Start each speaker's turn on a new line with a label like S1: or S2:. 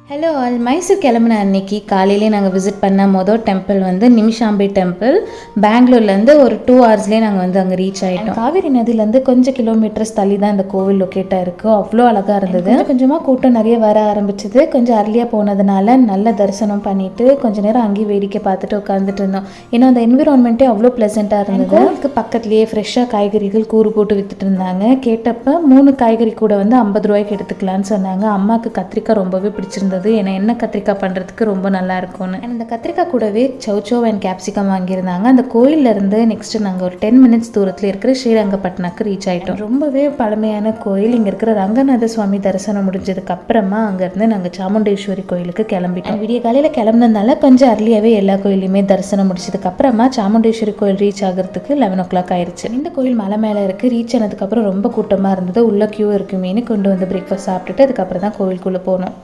S1: Hello all, Mysore கிளம்புன அன்னைக்கு காலையிலே நாங்கள் விசிட் பண்ண மொதல் டெம்பிள் வந்து நிமிஷாம்பி டெம்பிள். பெங்களூர்லேருந்து ஒரு 2 ஹவர்ஸ்லேயே நாங்கள் வந்து அங்கே ரீச் ஆகிட்டோம். காவேரி நதியிலேருந்து கொஞ்சம் கிலோமீட்டர்ஸ் தள்ளி தான் இந்த கோவில் லொக்கேட்டாக இருக்குது. அவ்வளோ அழகாக இருந்தது. கொஞ்சம் கொஞ்சமாக கூட்டம் நிறைய வர ஆரம்பிச்சிது. கொஞ்சம் அர்லியாக போனதுனால நல்ல தரிசனம் பண்ணிவிட்டு கொஞ்சம் நேரம் அங்கேயே வேடிக்கை பார்த்துட்டு உட்காந்துட்டு இருந்தோம். ஏன்னா அந்த என்விரான்மெண்ட்டே அவ்வளோ ப்ளசண்ட்டாக இருந்தது. கோவிலுக்கு பக்கத்துலேயே ஃப்ரெஷ்ஷாக காய்கறிகள் கூறு போட்டு விற்றுட்டு இருந்தாங்க. கேட்டப்போ 3 காய்கறி கூட வந்து 50 ரூபாய்க்கு எடுத்துக்கலான்னு சொன்னாங்க. அம்மாவுக்கு கத்திரிக்காய் ரொம்பவே பிடிச்சிருந்தது. ஏன்னா என்ன கத்திரிக்காய் பண்ணுறதுக்கு ரொம்ப நல்லா இருக்கும்னு. அந்த கத்திரிக்காய் கூடவே சௌச்சோ அண்ட் கேப்சிகம் வாங்கியிருந்தாங்க. அந்த கோயிலேருந்து நெக்ஸ்ட் நாங்கள் ஒரு 10 மினிட்ஸ் தூரத்தில் இருக்கிற ஸ்ரீரங்கப்பட்டினக்கு ரீச் ஆகிட்டோம். ரொம்பவே பழமையான கோயில். இங்கே இருக்கிற ரங்கநாத சுவாமி தரிசனம் முடிஞ்சதுக்கு அப்புறமா அங்கேருந்து நாங்கள் சாமுண்டேஸ்வரி கோயிலுக்கு கிளம்பிட்டோம். விடிய காலையில் கிளம்புனதுனால கொஞ்சம் அர்லியாகவே எல்லா கோயிலையுமே தரிசனம் முடிச்சதுக்கு அப்புறமா சாமுண்டேஸ்வரி கோயில் ரீச் ஆகிறதுக்கு 11 o'clock ஆயிடுச்சு. இந்த கோயில் மலை மேலே இருக்குது. ரீச் ஆனதுக்கப்புறம் ரொம்ப கூட்டமாக இருந்தது. உள்ள கியூ இருக்குமேனு கொண்டு வந்து பிரேக்ஃபாஸ்ட் சாப்பிட்டுட்டு அதுக்கப்புறம் தான் கோயிலுக்குள்ளே போனோம்.